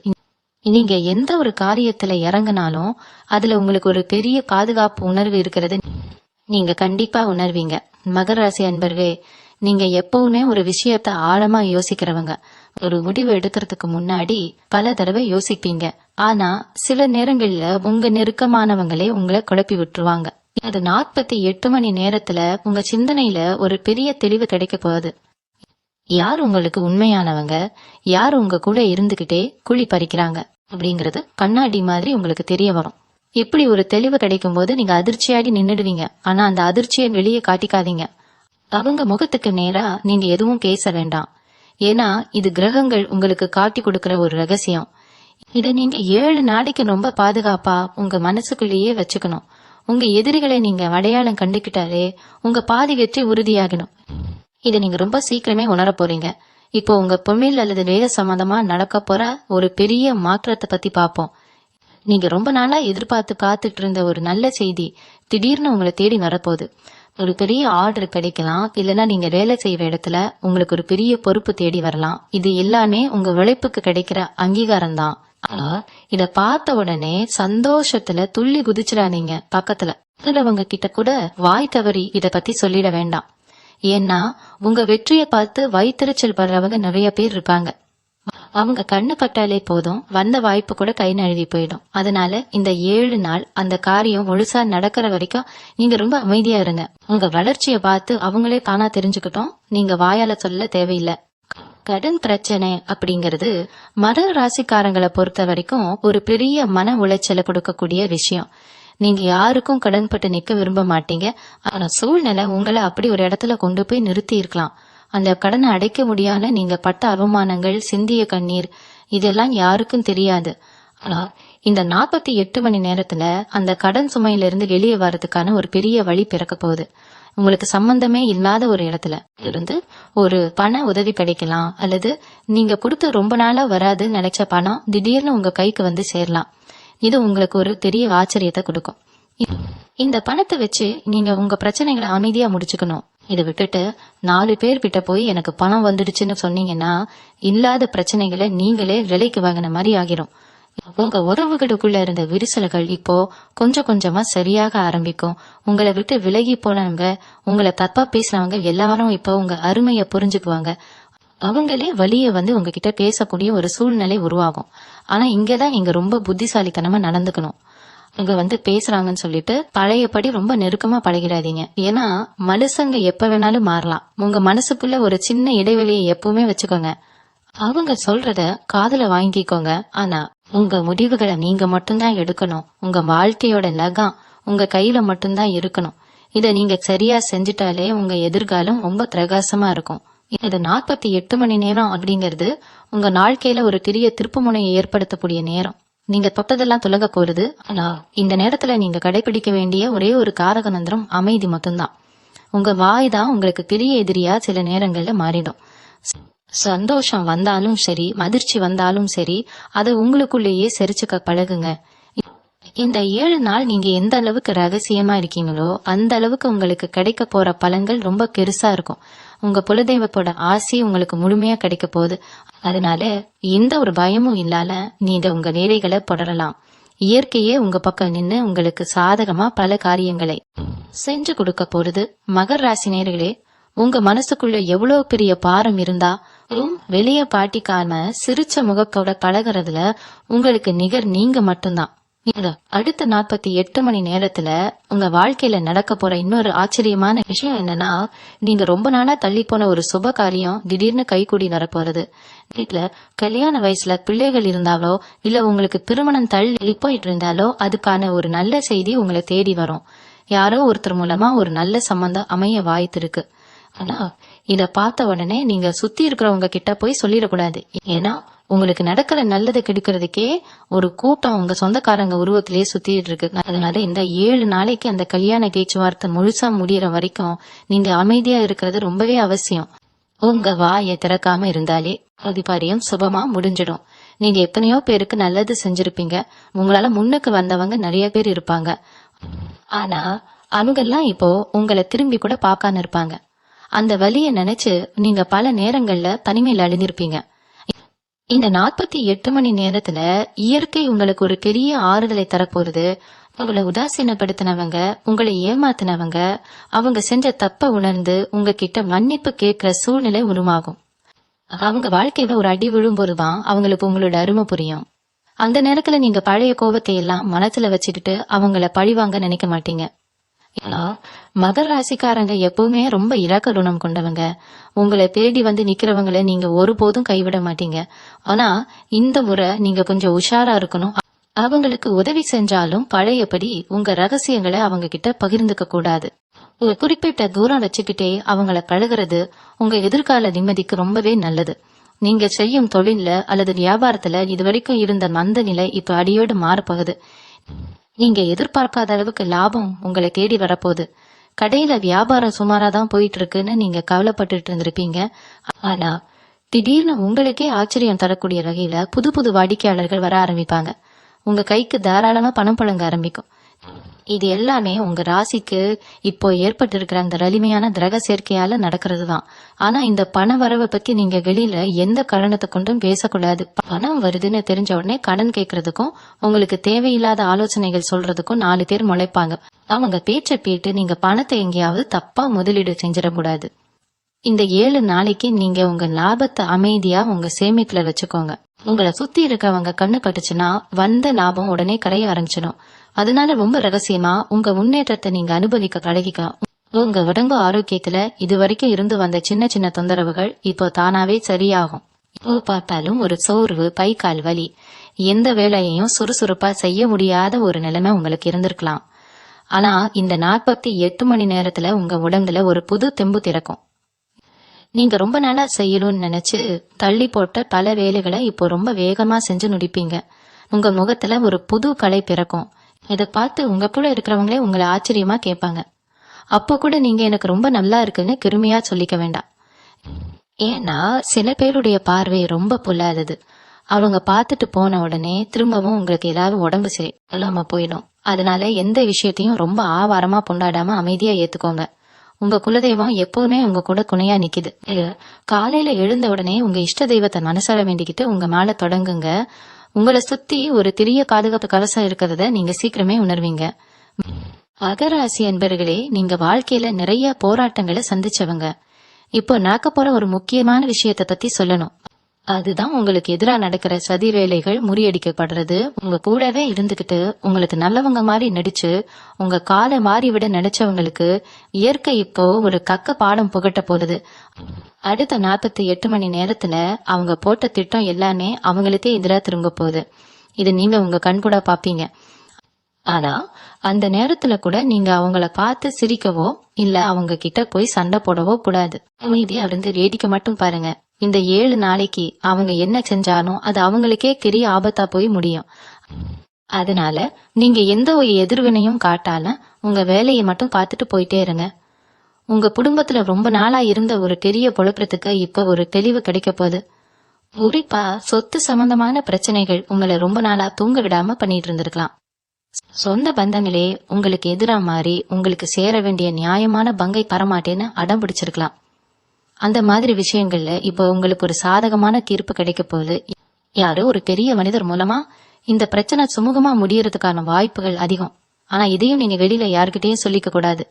நீங்க எந்த ஒரு காரியத்துல இறங்கினாலும் அதுல உங்களுக்கு ஒரு பெரிய பாதுகாப்பு உணர்வு இருக்கிறது நீங்க கண்டிப்பா உணர்வீங்க. மகர ராசி அன்பர்களே, நீங்க எப்பவுமே ஒரு விஷயத்த ஆழமா யோசிக்கிறவங்க. ஒரு முடிவு எடுக்கிறதுக்கு முன்னாடி பல தடவை யோசிப்பீங்க. ஆனா சில நேரங்கள்ல உங்க நெருக்கமானவங்களே உங்களை குழப்பி விட்டுருவாங்க. அது 48 மணி நேரத்துல உங்க சிந்தனையில ஒரு பெரிய தெளிவு கிடைக்க போகுது. யார் உங்களுக்கு உண்மையானவங்க, யார் உங்க கூட இருந்துகிட்டே குழி பறிக்கிறாங்க அப்படிங்கறது கண்ணாடி மாதிரி உங்களுக்கு தெரிய வரும். இப்படி ஒரு தெளிவு கிடைக்கும் போது நீங்க அதிர்ச்சியாடி நின்னுடுவீங்க. ஆனா அந்த அதிர்ச்சியை வெளியே காட்டிக்காதீங்க. அவங்க முகத்துக்கு நேரா நீங்க எதுவும் பேச வேண்டாம். ஏன்னா இது கிரகங்கள் உங்களுக்கு காட்டி கொடுக்கிற ஒரு ரகசியம். இத நீங்க 7 நாளைக்கு ரொம்ப பாதுகாப்பா உங்க மனசுக்குள்ளேயே வச்சுக்கணும். உங்க எதிரிகளை நீங்க அடையாளம் கண்டுகிட்டாலே உங்க பாதி வெற்றி உறுதியாகணும். இதை நீங்க ரொம்ப சீக்கிரமே உணர போறீங்க. இப்போ உங்க பொம்மில் அல்லது வேலை சம்பந்தமா நடக்க போற ஒரு பெரிய மாற்றத்தை பத்தி பாப்போம். நீங்க ரொம்ப நாளா எதிர்பார்த்து காத்துட்டு இருந்த ஒரு நல்ல செய்தி திடீர்னு உங்களை தேடி வரப்போகுது. ஒரு பெரிய ஆர்டர் கிடைக்கலாம், இல்லைன்னா நீங்க வேலை செய்யற இடத்துல உங்களுக்கு ஒரு பெரிய பொறுப்பு தேடி வரலாம். இது எல்லாமே உங்க உழைப்புக்கு கிடைக்கிற அங்கீகாரம் தான். ஆனா இத பார்த்த உடனே சந்தோஷத்துல துள்ளி குதிச்சிடாதீங்க. பக்கத்துல அவங்க கிட்ட கூட வாய் தவறி இத பத்தி சொல்லிட வேண்டாம். ஏன்னா உங்க வெற்றியை பார்த்து வயிற்றுச்சல் படுறவங்க நிறைய பேர் இருப்பாங்க. அவங்க கண்ணு பட்டாலே போதும் வந்த வாய்ப்பு கூட கை நழுவி போயிடும். அதனால இந்த 7 நாள் அந்த காரியம் முழுசா நடக்கிற வரைக்கும் நீங்க ரொம்ப அமைதியா இருங்க. உங்க வளர்ச்சியை பார்த்து அவங்களே தானா தெரிஞ்சுக்கிட்டோம். நீங்க வாயால சொல்ல தேவையில்லை. கடன் பிரச்சனை அப்படிங்கிறது மகர ராசிக்காரங்களை பொறுத்த வரைக்கும் ஒரு பெரிய மன உளைச்சலை கொடுக்கக்கூடிய விஷயம். நீங்க யாருக்கும் கடன்பட்டு நிக்க விரும்ப மாட்டீங்க. ஆனா சூழ்நிலை உங்களை அப்படி ஒரு இடத்துல கொண்டு போய் நிறுத்தி இருக்கலாம். அந்த கடனை அடைக்க முடியாத நீங்க பட்ட அவமானங்கள், சிந்திய கண்ணீர் இதெல்லாம் யாருக்கும் தெரியாது. ஆனா இந்த 48 மணி நேரத்துல அந்த கடன் சுமையில இருந்து வெளியே வர்றதுக்கான ஒரு பெரிய வழி பிறக்க போகுது. உங்களுக்கு சம்பந்தமே இல்லாத ஒரு இடத்துல இருந்து ஒரு பண உதவி கிடைக்கலாம், அல்லது நீங்க கொடுத்து ரொம்ப நாளா வராதுன்னு நினைச்ச பணம் திடீர்னு உங்க கைக்கு வந்து சேரலாம். இது உங்களுக்கு ஒரு பெரிய ஆச்சரியத்தை கொடுக்கும். இந்த பணத்தை வச்சு நீங்க உங்க பிரச்சனைகளை அமைதியா முடிச்சுக்கணும். இதை விட்டுட்டு 4 பேர்கிட்ட போய் எனக்கு பணம் வந்துடுச்சுன்னு சொன்னீங்கன்னா இல்லாத பிரச்சனைகளை நீங்களே விலைக்கு வாங்கின மாதிரி ஆகிரும். உங்க உறவுகளுக்குள்ள இருந்த விரிசல்கள் இப்போ கொஞ்சம் கொஞ்சமா சரியாக ஆரம்பிக்கும். உங்களை விட்டு விலகி போனவங்க, உங்களை தப்பா பேசுறவங்க எல்லாரும் இப்போ உங்க அருமைய புரிஞ்சுக்குவாங்க. அவங்களே வழிய வந்து உங்ககிட்ட பேசக்கூடிய ஒரு சூழ்நிலை உருவாகும். ஆனா இங்கதான் நீங்க ரொம்ப புத்திசாலித்தனமா நடந்துக்கணும். இங்க வந்து பேசுறாங்கன்னு சொல்லிட்டு பழையபடி ரொம்ப நெருக்கமா பழகிடாதீங்க. ஏன்னா மனுஷங்க எப்ப வேணாலும் மாறலாம். உங்க மனசுக்குள்ள ஒரு சின்ன இடைவெளியை எப்பவுமே வச்சுக்கோங்க. அவங்க சொல்றத காதுல வாங்கிக்கோங்க. ஆனா உங்க முடிவுகளை நீங்க மட்டும்தான் எடுக்கணும். உங்க வாழ்க்கையோட நகம் உங்க கையில மட்டும்தான் இருக்கணும். இத நீங்க சரியா செஞ்சுட்டாலே உங்க எதிர்காலம் ரொம்ப பிரகாசமா இருக்கும். இது 48 மணி நேரம் அப்படிங்கிறது உங்க வாழ்க்கையில ஒரு பெரிய திருப்புமுனையை ஏற்படுத்தக்கூடிய நேரம். நீங்க தொட்டதெல்லாம் துலங்க போறது. ஆனா இந்த நேரத்துல நீங்க கடைபிடிக்க வேண்டிய ஒரே ஒரு காரக மந்திரம் அமைதி மட்டும்தான். உங்க வாய் தான் உங்களுக்கு பெரிய எதிரியா சில நேரங்கள்ல மாறிடும். சந்தோஷம் வந்தாலும் சரி, அதிர்ச்சி வந்தாலும் சரி, அதை உங்களுக்குள்ளேயே செரிச்சுக்க பழகுங்க. இந்த 7 நாள் நீங்க எந்த அளவுக்கு ரகசியமா இருக்கீங்களோ அந்த அளவுக்கு உங்களுக்கு கிடைக்க போற பலன்கள் ரொம்ப பெருசா இருக்கும். உங்க குலதெய்வத்தோட ஆசி உங்களுக்கு முழுமையா கிடைக்க போகுது. அதனால எந்த ஒரு பயமும் இல்லாம நீங்க உங்க வேலைகளை தொடரலாம். இயற்கையே உங்க பக்கம் நின்று உங்களுக்கு சாதகமா பல காரியங்களை செஞ்சு கொடுக்க போறது. மகர ராசி நேயர்களே, உங்க மனசுக்குள்ள எவ்வளவு பெரிய பாரம் இருந்தா வெளிய பாட்டிக்காம சிரிச்ச முகத்தோட பழகிறதுல உங்களுக்கு நிகர் நீங்க மட்டும்தான். அடுத்த 48 மணி நேரத்துல உங்க வாழ்க்கையில நடக்க போற இன்னொரு ஆச்சரியமான விஷயம் என்னன்னா, நீங்க ரொம்ப நாளா தள்ளி போன ஒரு சுப காரியம் திடீர்னு கைகூடி வரப்போறது. வீட்டுல கல்யாண வயசுல பிள்ளைகள் இருந்தாலோ இல்ல உங்களுக்கு திருமணம் தள்ளி போயிட்டு இருந்தாலோ அதுக்கான ஒரு நல்ல செய்தி உங்களை தேடி வரும். யாரோ ஒருத்தர் மூலமா ஒரு நல்ல சம்பந்தம் அமைய வாய்த்திருக்கு. ஆனா இத பார்த்த உடனே நீங்க சுத்தி இருக்கிறவங்க கிட்ட போய் சொல்லிடக்கூடாது. ஏன்னா உங்களுக்கு நடக்கிற நல்லது கெடுக்கிறதுக்கே ஒரு கூட்டம் உங்க சொந்தக்காரங்க உருவத்திலேயே சுத்திட்டு இருக்கு. அதனால இந்த 7 நாளைக்கு அந்த கல்யாண பேச்சுவார்த்தை முழுசா முடியற வரைக்கும் நீங்க அமைதியா இருக்கிறது ரொம்பவே அவசியம். உங்க வாயை திறக்காம இருந்தாலே அதிபாரியம் சுபமா முடிஞ்சிடும். நீங்க எத்தனையோ பேருக்கு நல்லது செஞ்சிருப்பீங்க. உங்களால முன்னுக்கு வந்தவங்க நிறைய பேர் இருப்பாங்க. ஆனா அவங்கெல்லாம் இப்போ உங்களை திரும்பி கூட பார்க்காம இருப்பாங்க. அந்த வலிய நினைச்சு நீங்க பல நேரங்கள்ல தனிமையில அழிஞ்சிருப்பீங்க. இந்த 48 மணி நேரத்துல இயற்கை உங்களுக்கு ஒரு பெரிய ஆறுதலை தரப்போறது. உங்களை உதாசீனப்படுத்தினவங்க, உங்களை ஏமாத்தினவங்க, அவங்க செஞ்ச தப்ப உணர்ந்து உங்ககிட்ட மன்னிப்பு கேட்கிற சூழ்நிலை உருவாகும். அவங்க வாழ்க்கையில ஒரு அடி விழும்போதுதான் அவங்களுக்கு உங்களோட அருமை புரியும். அந்த நேரத்துல நீங்க பழைய கோபத்தை எல்லாம் மனசுல வச்சுக்கிட்டு அவங்கள பழிவாங்க நினைக்க மாட்டீங்க. ஏன்னா மகர ராசிக்காரங்க எப்பவுமே ரொம்ப இரக்க குணம் கொண்டவங்க. உங்களை தேடி வந்து நிக்கிறவங்களை நீங்க ஒருபோதும் கைவிட மாட்டீங்க. ஆனா இந்த முறை நீங்க கொஞ்சம் உஷாரா இருக்கணும். அவங்களுக்கு உதவி செஞ்சாலும் பழையபடி உங்க ரகசியங்களை அவங்க கிட்ட பகிர்ந்துக்க கூடாது. ஒரு குறிப்பிட்ட தூரம் வச்சுக்கிட்டே அவங்கள பழகிறது உங்க எதிர்கால நிம்மதிக்கு ரொம்பவே நல்லது. நீங்க செய்யும் தொழில்ல அல்லது வியாபாரத்துல இதுவரைக்கும் இருந்த மந்த நிலை இப்ப அடியோடு மாறப்போகுது. நீங்க எதிர்பார்க்காத அளவுக்கு லாபம் உங்களை தேடி வரப்போகுது. கடையில வியாபாரம் சுமாராதான் போயிட்டு இருக்குன்னு நீங்க கவலைப்பட்டு இருந்திருப்பீங்க. ஆனா திடீர்னு உங்களுக்கே ஆச்சரியம் தரக்கூடிய வகையில புது புது வாடிக்கையாளர்கள் வர ஆரம்பிப்பாங்க. உங்க கைக்கு தாராளமா பணம் புழங்க ஆரம்பிக்கும். இது எல்லாமே உங்க ராசிக்கு இப்போ ஏற்பட்டு இருக்கிற அந்த வலிமையான கிரக சேர்க்கையால நடக்கிறது தான். ஆனா இந்த பண வரவை பத்தி நீங்க வெளியில எந்த காரணத்தை கொண்டும் பேசக்கூடாது. பணம் வருதுன்னு தெரிஞ்ச உடனே கடன் கேட்கறதுக்கும் உங்களுக்கு தேவையில்லாத ஆலோசனைகள் சொல்றதுக்கும் 4 பேர் முளைப்பாங்க. அவங்க பேச்சை கேட்டு நீங்க பணத்தை எங்கேயாவது தப்பா முதலீடு செஞ்சிடக்கூடாது. இந்த 7 நாளைக்கு நீங்க உங்க லாபத்தை அமைதியா உங்க சேமிப்புல வச்சுக்கோங்க. உங்களை சுத்தி இருக்கவங்க கண்ணு பட்டுச்சுன்னா வந்த லாபம் உடனே கரைய ஆரம்பிச்சிடும். அதனால ரொம்ப ரகசியமா உங்க முன்னேற்றத்தை நீங்க அனுபவிக்க பழகிக்கலாம். உங்க உடம்பு ஆரோக்கியத்துல இதுவரைக்கும் இருந்து வந்த சின்ன சின்ன தொந்தரவுகள் இப்போ தானாவே சரியாகும். இப்போ பார்த்தாலும் ஒரு சோர்வு, கை கால் வலி, எந்த வேலையையும் சுறுசுறுப்பா செய்ய முடியாத ஒரு நிலைமை உங்களுக்கு இருந்திருக்கலாம். ஆனா இந்த 48 மணி நேரத்துல உங்க உடம்புல ஒரு புது தெம்பு திறக்கும். நீங்க ரொம்ப நாளா செய்யணும்னு நினைச்சு தள்ளி போட்ட பல வேலைகளை இப்போ ரொம்ப வேகமா செஞ்சு முடிப்பீங்க. உங்க முகத்துல ஒரு புது கலை பிறக்கும். இதை பார்த்து உங்க கூட இருக்கிறவங்களே உங்களை ஆச்சரியமா கேட்பாங்க. அப்போ கூட நீங்க எனக்கு ரொம்ப நல்லா இருக்குன்னு பெருமையா சொல்லிக்க வேண்டாம். ஏன்னா சில பேருடைய பார்வை ரொம்ப பொல்லாதது. அவங்க பார்த்துட்டு போன உடனே திரும்பவும் உங்களுக்கு ஏதாவது உடம்பு சரி இல்லாம போயிடும். அதனால எந்த விஷயத்தையும் ரொம்ப ஆவாரமா கொண்டாடாம அமைதியா ஏத்துக்கோங்க. உங்க குலதெய்வம் எப்பவுமே உங்க கூட துணையா நிக்குது. காலையில எழுந்த உடனே உங்க இஷ்ட தெய்வத்தை மனசார வேண்டிக்கிட்டு உங்க மேல தொடங்குங்க. உங்களை சுத்தி ஒரு பெரிய பாதுகாப்பு கவசம் இருக்கிறத நீங்க சீக்கிரமே உணர்வீங்க. மகராசி என்பர்களே, நீங்க வாழ்க்கையில நிறைய போராட்டங்களை சந்திச்சவங்க. இப்போ நடக்க போற ஒரு முக்கியமான விஷயத்த பத்தி சொல்லணும். அதுதான் உங்களுக்கு எதிராக நடக்கிற சதி வேலைகள் முறியடிக்கப்படுறது. உங்க கூடவே இருந்துகிட்டு உங்களுக்கு நல்லவங்க மாதிரி நடிச்சு உங்க காலை மாறி விட நினைச்சவங்களுக்கு இயற்கை இப்போ ஒரு கக்க பாடம் புகட்ட போகுது. அடுத்த 48 மணி நேரத்துல அவங்க போட்ட திட்டம் எல்லாமே அவங்களுக்கே எதிராக திரும்ப போகுது. இது நீங்க உங்க கண் கூட பாப்பீங்க. ஆனா அந்த நேரத்துல கூட நீங்க அவங்கள பார்த்து சிரிக்கவோ இல்ல அவங்க கிட்ட போய் சண்டை போடவோ கூடாது. அமைதியா இருந்து வேடிக்கை மட்டும் பாருங்க. இந்த 7 நாளைக்கு அவங்க என்ன செஞ்சாலும் அது அவங்களுக்கே பெரிய ஆபத்தா போய் முடியும். அதனால நீங்க எந்த ஒரு எதிர்வினையும் காட்டால உங்க வேலையை மட்டும் பார்த்துட்டு போயிட்டே இருங்க. உங்க குடும்பத்துல ரொம்ப நாளா இருந்த ஒரு பெரிய குழப்பத்துக்கு இப்ப ஒரு தெளிவு கிடைக்க போகுது. குறிப்பா சொத்து சம்பந்தமான பிரச்சனைகள் உங்களை ரொம்ப நாளா தூங்க விடாம பண்ணிட்டு இருந்திருக்கலாம். சொந்த பந்தங்களே உங்களுக்கு எதிரா மாறி உங்களுக்கு சேர வேண்டிய நியாயமான பங்கை தரமாட்டேன்னு அடம் பிடிச்சிருக்கலாம். அந்த மாதிரி விஷயங்கள்ல இப்போ உங்களுக்கு ஒரு சாதகமான தீர்ப்பு கிடைக்க போகுது. யாரோ ஒரு பெரிய மனிதர் மூலமா இந்த பிரச்சனை சுமூகமா முடியறதுக்கான வாய்ப்புகள் அதிகம். ஆனா இதையும் நீங்க வெளியில யாருக்கிட்டையும் சொல்லிக்க கூடாது.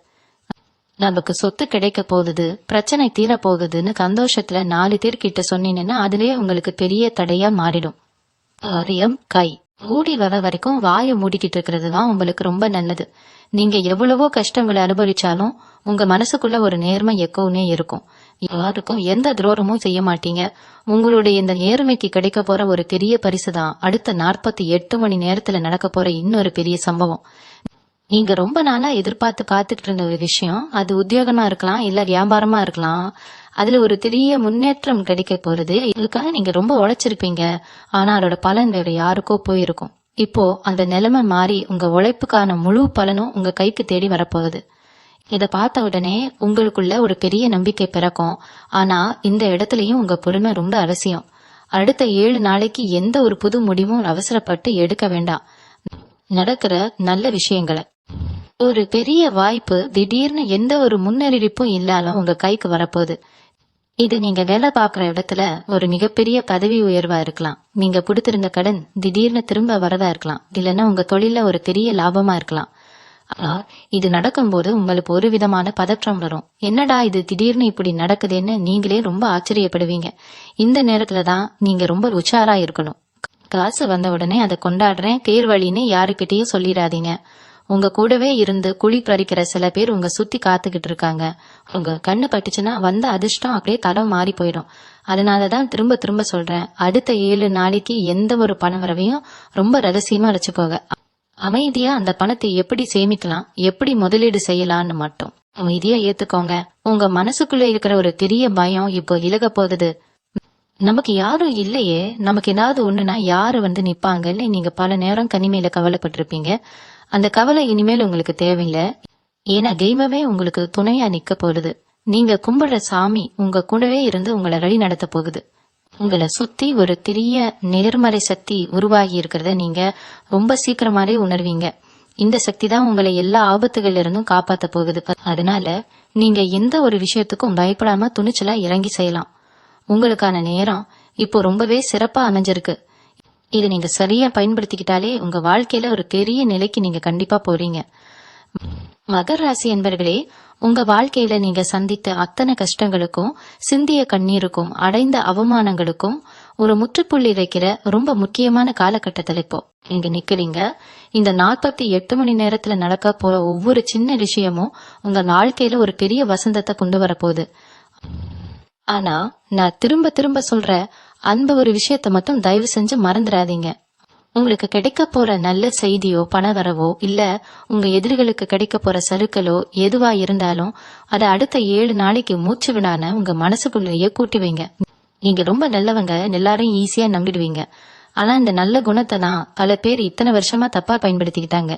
நமக்கு சொத்து கிடைக்க போகுது, பிரச்சனை தீர போகுதுன்னு சந்தோஷத்துல 4 பேர்கிட்ட சொன்னீங்கன்னா அதுலயே உங்களுக்கு பெரிய தடையா மாறிடும். காரியம் கை கூடி வர வரைக்கும் வாயை மூடிக்கிட்டு இருக்கிறது தான் உங்களுக்கு ரொம்ப நல்லது. நீங்க எவ்வளவோ கஷ்டங்களை அனுபவிச்சாலும் உங்க மனசுக்குள்ள ஒரு நேர்மை எப்பவுமே இருக்கும். யாருக்கும் எந்த துரோகமும் செய்ய மாட்டீங்க. உங்களுடைய இந்த நேர்மைக்கு கிடைக்க போற ஒரு பெரிய பரிசு தான் அடுத்த 48 மணி நேரத்துல நடக்க போற இன்னொரு பெரிய சம்பவம். நீங்க ரொம்ப நாளா எதிர்பார்த்து காத்துக்கிட்டு இருந்த ஒரு விஷயம், அது உத்தியோகமா இருக்கலாம் இல்ல வியாபாரமா இருக்கலாம். அதுல ஒரு பெரிய முன்னேற்றம் கிடைக்க போறது. இதுக்காக நீங்க ரொம்ப உழைச்சிருப்பீங்க. ஆனா அதோட பலன் வேற யாருக்கோ போயிருக்கும். இப்போ அந்த நிலைமை மாறி உங்க உழைப்புக்கான முழு பலனும் உங்க கைக்கு தேடி வரப்போகுது. இத பார்த்த உடனே உங்களுக்குள்ள ஒரு பெரிய நம்பிக்கை பிறக்கும். ஆனா இந்த இடத்துலயும் உங்க பொறுமை ரொம்ப அவசியம். அடுத்த 7 நாளைக்கு எந்த ஒரு புது முடிவும் அவசரப்பட்டு எடுக்க வேண்டாம். நடக்கிற நல்ல விஷயங்களை ஒரு பெரிய வாய்ப்பு திடீர்னு எந்த ஒரு முன்னறிவிப்பும் இல்லாம உங்க கைக்கு வரப்போகுது. இது நீங்க வேலை பார்க்குற இடத்துல ஒரு மிகப்பெரிய பதவி உயர்வா இருக்கலாம். நீங்க கொடுத்திருந்த கடன் திடீர்னு திரும்ப வரதா இருக்கலாம். இல்லைன்னா உங்க தொழில ஒரு பெரிய லாபமா இருக்கலாம். ஆனா இது நடக்கும்போது உங்களுக்கு ஒரு விதமான பதற்றம் வரும். என்னடா இது திடீர்னு இப்படி நடக்குதுன்னு நீங்களே ரொம்ப ஆச்சரியப்படுவீங்க. இந்த நேரத்துலதான் நீங்க ரொம்ப உஷாரா இருக்கணும். காசு வந்த உடனே அதை கொண்டாடுறேன் பேர் வழின்னு யாருக்கிட்டையும் சொல்லிடாதீங்க. உங்க கூடவே இருந்து குழி பறிக்கிற சில பேர் உங்க சுத்தி காத்துக்கிட்டு இருக்காங்க. உங்க கண்ணு பட்டுச்சுன்னா வந்த அதிர்ஷ்டம் அப்படியே தடம் மாறி போயிடும். அதனாலதான் திரும்ப திரும்ப சொல்றேன், அடுத்த 7 நாளைக்கு எந்த ஒரு பண வரவையும் ரொம்ப ரகசியமா வச்சுக்கோங்க. அமைதியா அந்த பணத்தை எப்படி சேமிக்கலாம், எப்படி முதலீடு செய்யலாம்னு மட்டும் அமைதியா ஏத்துக்கோங்க. உங்க மனசுக்குள்ள இருக்கிற ஒரு பெரிய பயம் இப்போ இலக போகுது. நமக்கு யாரும் இல்லையே, நமக்கு ஏதாவது ஒண்ணுனா யாரு வந்து நிப்பாங்கன்னு நீங்க பல நேரம் கனிமையில கவலைப்பட்டிருப்பீங்க. அந்த கவலை இனிமேல் உங்களுக்கு தேவையில்லை. ஏன்னா தெய்வமே உங்களுக்கு துணையா நிக்க போகுது. நீங்க கும்பிடுற சாமி உங்க கூடவே இருந்து உங்களை வழி நடத்த போகுது. உங்களை சுத்தி ஒரு பெரிய நேர்மறை சக்தி உருவாகி இருக்கிறத நீங்க ரொம்ப சீக்கிரமாவே உணர்வீங்க. இந்த சக்தி தான் உங்களை எல்லா ஆபத்துகள்ல இருந்தும் காப்பாத்த போகுது. அதனால நீங்க எந்த ஒரு விஷயத்துக்கும் பயப்படாம துணிச்சலா இறங்கி செய்யலாம். உங்களுக்கான நேரம் இப்போ ரொம்பவே சிறப்பா அமைஞ்சிருக்கு. இதை நீங்க சரியா பயன்படுத்திக்கிட்டாலே உங்க வாழ்க்கையில ஒரு பெரிய நிலைக்கு நீங்க கண்டிப்பா போறீங்க. மகர ராசி என்பர்களே, உங்க வாழ்க்கையில நீங்க சந்தித்த அத்தனை கஷ்டங்களுக்கும் சிந்திய கண்ணீருக்கும் அடைந்த அவமானங்களுக்கும் ஒரு முற்றுப்புள்ளி வைக்கிற ரொம்ப முக்கியமான காலகட்டத்தில் இப்போ நீங்க நிக்கிறீங்க. இந்த 48 மணி நேரத்துல நடக்க போற ஒவ்வொரு சின்ன விஷயமும் உங்க வாழ்க்கையில ஒரு பெரிய வசந்தத்தை கொண்டு வரப்போகுது. ஆனா நான் திரும்ப திரும்ப சொல்ற அந்த ஒரு விஷயத்த மட்டும் தயவு செஞ்சு மறந்துடாதீங்க. உங்களுக்கு கிடைக்க போற நல்ல செய்தியோ பணவரவோ இல்ல உங்க எதிரிகளுக்கு கிடைக்க போற சறுக்கலோ எதுவா இருந்தாலும் அதை அடுத்த 7 நாளைக்கு மூச்சு விடாம உங்க மனசுக்குள்ளேயே கூட்டி வைங்க. நீங்க ரொம்ப நல்லவங்க, எல்லாரையும் ஈஸியா நம்பிடுவீங்க. ஆனா இந்த நல்ல குணத்தை தான் பல பேர் இத்தனை வருஷமா தப்பா பயன்படுத்திக்கிட்டாங்க.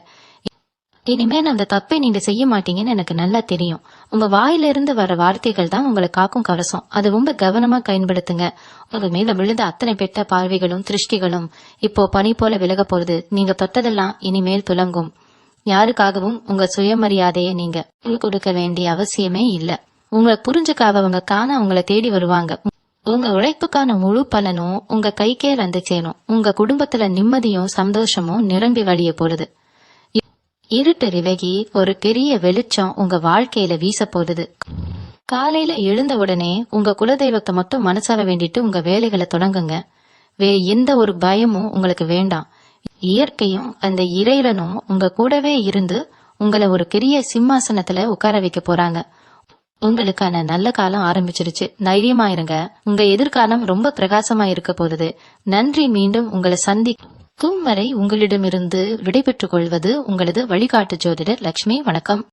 இனிமேல் அந்த தப்பை நீங்க செய்ய மாட்டீங்கன்னு எனக்கு நல்லா தெரியும். உங்க வாயில இருந்து வர வார்த்தைகள் தான் உங்களை காக்கும் கவசம். அது ரொம்ப கவனமா பயன்படுத்துங்க. உங்க மேல விழுந்த அத்தனை பெட்ட பார்வைகளும் திருஷ்டிகளும் இப்போ பனி போல விலக போறது. நீங்க தொட்டதெல்லாம் இனிமேல் துலங்கும். யாருக்காகவும் உங்க சுயமரியாதையை நீங்க கொடுக்க வேண்டிய அவசியமே இல்ல. உங்களை புரிஞ்சுக்க அவங்க காண உங்களை தேடி வருவாங்க. உங்க உழைப்புக்கான முழு பலனும் உங்க கைக்கே வந்து சேரும். உங்க குடும்பத்துல நிம்மதியும் சந்தோஷமும் நிரம்பி வழிய போறது. இருட்டு விலகி ஒரு பெரிய வெளிச்சம் உங்க வாழ்க்கையில வீச போகுது. காலையில எழுந்த உடனே உங்க குலதெய்வத்தை மட்டும் மனசார வேண்டிட்டு உங்க வேலைகளை தொடங்குங்க. எந்த ஒரு பயமும் உங்களுக்கு வேண்டாம். இயற்கையும் அந்த இறைவனும் உங்க கூடவே இருந்து உங்களை ஒரு பெரிய சிம்மாசனத்துல உட்கார வைக்க போறாங்க. உங்களுக்கான நல்ல காலம் ஆரம்பிச்சிருச்சு. தைரியமா இருங்க. உங்க எதிர்காலம் ரொம்ப பிரகாசமா இருக்க போகுது. நன்றி. மீண்டும் உங்களை சந்திக்கும் வரை உங்களிடமிருந்து விடைபெற்றுக் கொள்வது உங்களது வழிகாட்டு ஜோதிடர் லட்சுமி. வணக்கம்.